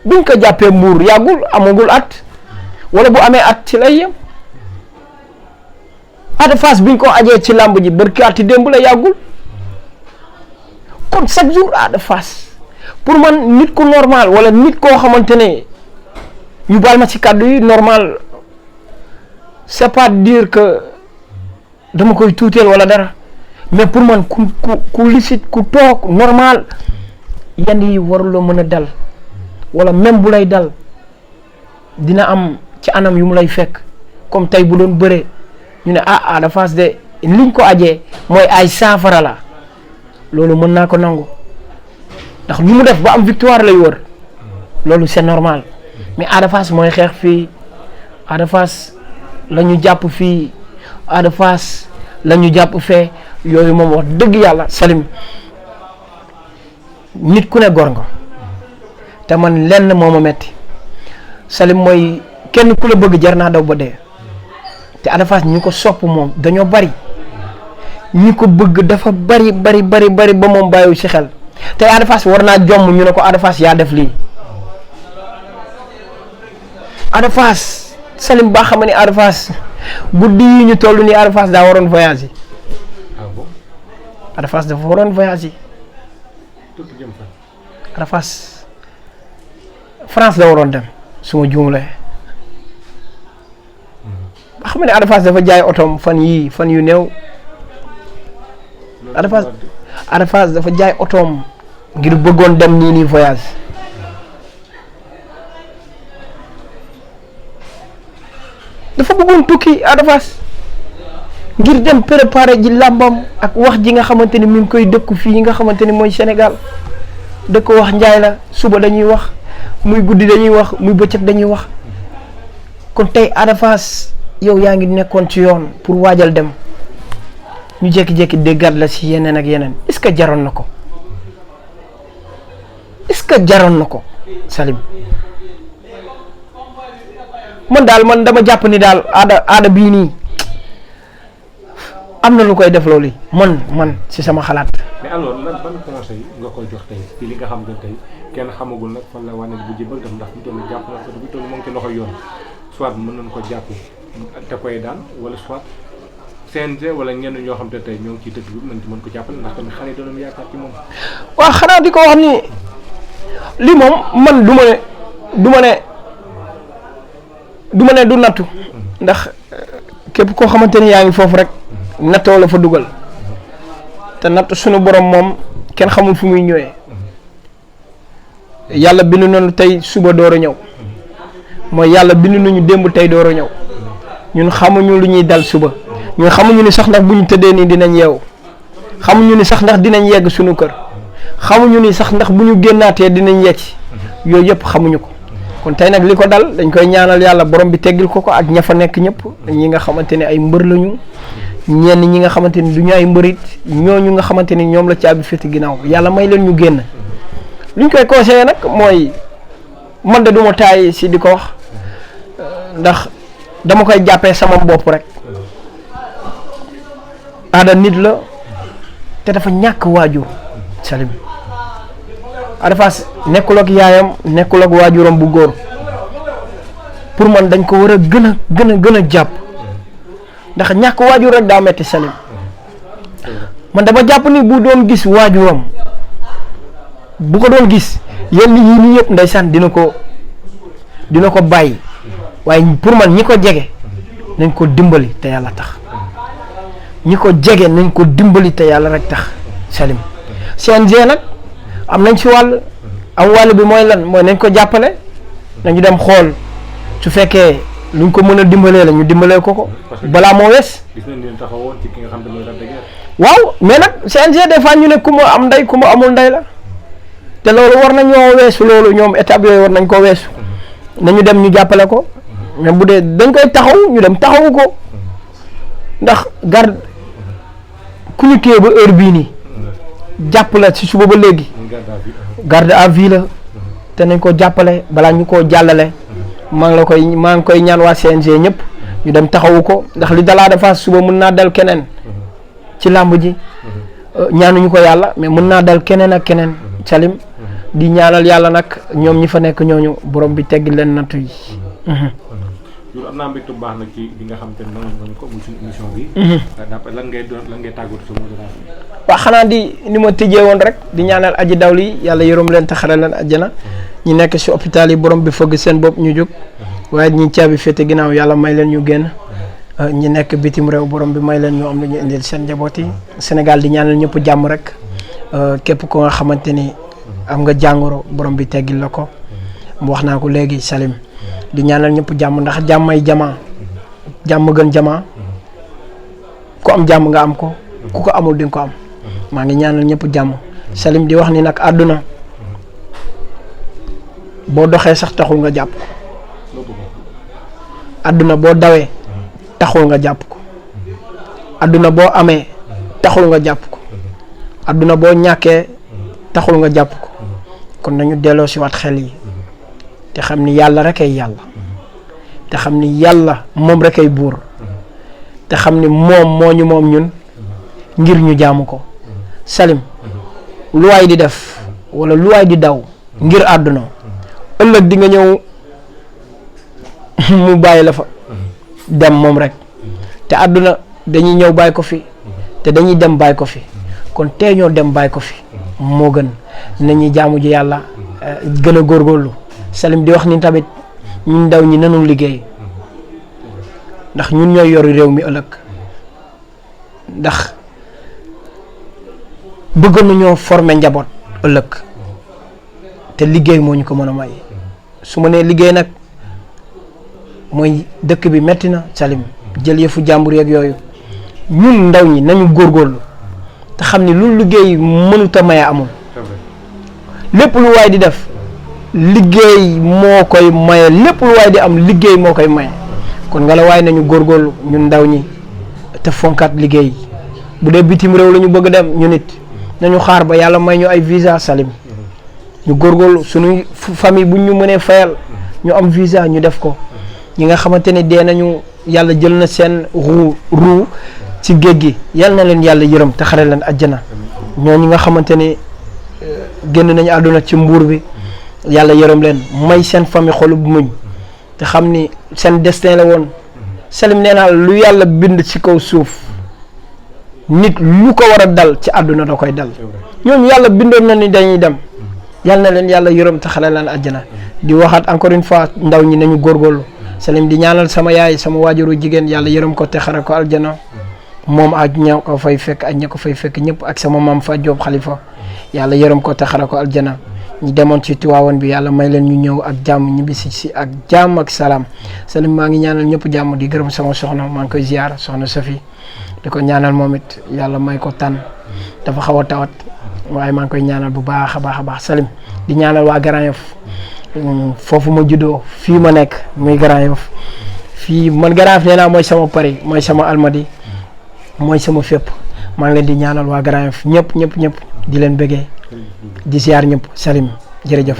biñ ko jàppee Mbour yàggul amagul at wala bu amee at ci lay yem Ada Fass biñ ko ajee ci làmb ji barki ati démb la yàggul kon chaque jour Ada Fass pour man nit ku normal wala nit koo xamante ne ñu baal ma ci kàddu yi normal c'est pas dire que dama koy tuuteel wala dara mais pour man ku licite ku toog normal yenn yi warula mën a dal wala même bu lay dal dina am ci anam yu mu lay fekk comme tey bu doon bëree ñu ne Ada Fass de liñ ko ajee mooy ay saafara la loolu mën naa ko nangu ndax lu mu def ba am victoire lay wër loolu c'est normal mais Ada Fass mooy xeex fii Ada Fass la ñu jàpp fii Ada Fass la ñu jàpp fee yooyu moom wax dëgg yàlla Salim nit ku ne gor nga te man lenn moo ma metti Salim mooy kenn ku la bëgg jar naa daw ba dee te Ada Fass ñi ko sopp moom dañoo bari ñi ko bëgg dafa bari ba moom bàyyiwu ci xel te Ada Fass war naa jomm ñu ne ko Ada Fass yaa def lii Ada Fass Salim baa xam ne Ada Fass guddi yi ñu toll nii Ada Fass daa waroon voyage yi Ada Fass dafa waroon voyage yi Ada Fass France la waroon dem su ma juumlee ba xam ne Ada Fass dafa jaay otoom fan yu néew Ada Fass dafa jaay otoom ngir bëggoon dem nii voyage dafa bëggoon tukki Ada Fass ngir dem préparer ji làmbam ak wax ji nga xamante ni mi ngi koy dëkku fii nga xamante ni mooy Sénégal dëkk wax njaay la suba dañuy wax muy guddi dañuy wax muy bëccëg dañuy wax kon tey Ada Fass yow yaa ngi nekkoon ci yoon pour waajal dem ñu jékki-jékki déggaat la ci yeneen ak yeneen est-ce que jaroon na ko Salim man dama jàpp ni daal aada bii nii am na lu koy def loolu man ci sama xalaat. mais alors lan ban conseil nga koy jox tey ci li nga xam ne tey kenn xamagul nag fan la wane bu jëbal dem ndax bu toll jàpp na ko bu toll moo ngi ci loxo yoon soit mën nañ ko jàpp te koy daan wala soit CNG wala ñenn ñoo xam te tey ñoo ngi ciy dëkk bi mën ko jàppale ndax tamit xale yi doon yaakaar ci moom. waaw xanaa di ko wax ni li moom man du ma ne du nattu ndax képp koo xamante ni yaa ngi foofu rek nattoo la fa dugal te natt suñu borom moom kenn xamul fu muy ñëwee yàlla bindu nañu tey suba door a ñëw mooy yàlla bindu nañu démb tey door a ñëw ñun xamuñu lu ñuy dal suba ñun xamuñu ni sax ndax bu ñu tëddee nii dinañ yeewu xamuñu ni sax ndax dinañ yegg suñu kër xamuñu ni sax ndax bu ñu génnaatee dinañ yegg yooyu yëpp xamuñu ko kon tey nag li ko dal dañ koy ñaanal yàlla borom bi teggil ko ak ña fa nekk ñëpp ñi nga xamante ne ay mbër lañu ñenn ñi nga xamante ni du ñu ay mbërit ñooñu nga xamante ni ñoom la caabi féeti ginnaaw yàlla may leen ñu génn luñ koy conseillé nag mooy man de duma taay si di ko wax ndax dama koy jàppee sama bopp rek Ada nit la te dafa ñàkk waajur Salim Ada Fass nekkul ak yaayam nekkul ak waajuram bu góor pour man dañ ko war a gën a jàpp ndax ñàkk waajur rek daa metti Salim man dama jàpp ni bu doon gis waajuram bu ko doon gis yenn yii nii yëpp ndeysaan dina ko bàyyi waaye pour man ñi ko jege nañ ko dimbali te yàlla tax rek tax Salim CNG nag am nañ ci wàll bi mooy lan mooy nañ ko jàppale nañu dem xool su fekkee luñ ko mën a dimbalee la ñu dimbalee ko balaa moo wees. gis nañ leen taxawoon ci ki nga xam ne mooy Lac de Guiers. waaw mais nag CNG des fois ñu ne ku ma am ndey ku ma amul ndey la te loolu war nañoo weesu loolu ñoom étape yooyu war nañ ko weesu nañu dem ñu jàppale ko mais bu dee dañ koy taxaw ñu dem taxawu ko ndax garde ku ñu téye ba heure bii nii jàpp la ci suba ba léegi garde à vue la te nañ ko jàppale balaa ñu koo jàllale maa ngi koy ñaan waa CNG ñëpp ñu dem taxawu ko ndax li dalaa Ada Fass suba mën naa dal keneen ci làmb ji ñaanuñu ko yàlla mais mën naa dal keneen ak keneen Salim di ñaanal yàlla nag ñoom ñi fa nekk ñooñu borom bi tegg leen nattu yi. loolu am naa mbégte bu baax nag ci bi nga xam te ne nangu ko muy suñu émission bi. d'après lan ngay tàggatu sa mot de la fin. waaw xanaa ni ma tëjee woon rek di ñaanal aji dawli yàlla yërëm leen te xare leen àjjana ñi nekk si hôpital yi borom bi fëgg seen bopp ñu jóg waaye ñi caabi féete ginnaaw yàlla may leen ñu génn ñi nekk bitim réew borom bi may leen ñu am lu ñu indil seen njaboot yi Sénégal di ñaanal ñëpp jàmm rek képp ko nga xamante ni am nga jàngoro borom bi teggil la ko mu wax naa ko léegi Salim di ñaanal ñëpp jàmm ndax jàmmay jamaa jàmm gën jamaa ku am jàmm nga am ko ku ko amul di nga ko am maa ngi ñaanal ñëpp jàmm Salim di wax ni nag àdduna boo doxee sax taxul nga jàpp ko àdduna boo dawee taxul nga jàpp ko àdduna boo amee taxul nga jàpp ko àdduna boo ñàkkee taxul nga jàpp ko kon nañu delloo si waat xel yi te xam ni yàlla rek ay yàlla te xam ni yàlla moom rek ay buur te xam ni moom moo ñu moom ñun ngir ñu jaamu ko Salim lu waay di def wala lu waay di daw ngir àdduna ëllëg di nga ñëw mu bàyyi la fa dem moom rek te àdduna dañuy ñëw bàyyi ko fi te dañuy dem bàyyi ko fi kon tey ñoo dem bàyyi ko fi moo gën nañuy jaamu ji yàlla gën a góorgóorlu Salim di wax ni tamit ñun ndaw ñi nanu liggéey ndax ñun ñooy yoru réew mi ëllëg ndax bëgg nañoo former njaboot ëllëg te liggéey moo ñu ko mën a may su ma nee liggéey nag mooy dëkk bi metti na Salim jël yëfu jàmbur yeeg yooyu ñun ndaw ñi nañu góorgóorlu te xam ni lu liggéey mënut a maye amul lépp lu waay di def liggéey moo koy maye lépp lu waay di am liggéey moo koy maye kon nga la waay nañu góorgóorlu ñun ndaw ñi te fonkaat liggéey bu dee bitim réew la ñu bëgg dem ñu nit nañu xaar ba yàlla may ñu ay visa Salim ñu góorgóorlu suñu famille buñ ñu mënee fayal ñu am visa ñu def ko ñi nga xamante ne dee nañu yàlla jël na seen ruu ci géej gi yàlla na leen yàlla yërëm te xare leen àjjana ñoo ñi nga xamante ne génn nañu àdduna ci mbuur bi yàlla yërëm leen may seen famille xolu bu muñ te xam ni seen destin la woon Salim nee naa lu yàlla bind ci kaw suuf nit lu ko war a dal ci àdduna da koy dal ñooñu yàlla bindoon na ni dañuy dem yàlla na leen yàlla yërëm te xale leen àjjana di waxaat encore une fois ndaw ñi nañu góorgóorlu Salim di ñaanal sama yaay sama waajuru jigéen yàlla yërëm ko te xare ko aljana moom ak ña ko fay fekk ak ña ko fay fekk ñëpp ak sama maam fa Jóob xalifa yàlla yërëm ko te xare ko aljana ñi demoon ci Tiwaawan bi yàlla may leen ñu ñëw ak jàmm ñibbisi si ak jàmm ak salaam Salim maa ngi ñaanal ñëpp jàmm di gërëm sama soxna maa ngi koy ziar soxna Safi di ko ñaanal moom it yàlla may ko tànn dafa xaw a tawat waaye maa ngi koy ñaanal bu baax a baax a baax Salim di ñaanal waa Grand Yoff foofu ma juddoo fii ma nekk muy Grand Yoff fii man Grand Yoff nee naa mooy sama Paris mooy sama Almadi mooy sama fépp maa ngi leen di ñaanal waa Grand Yoff ñëpp di leen bëggee di ziar ñëpp Salim jërëjëf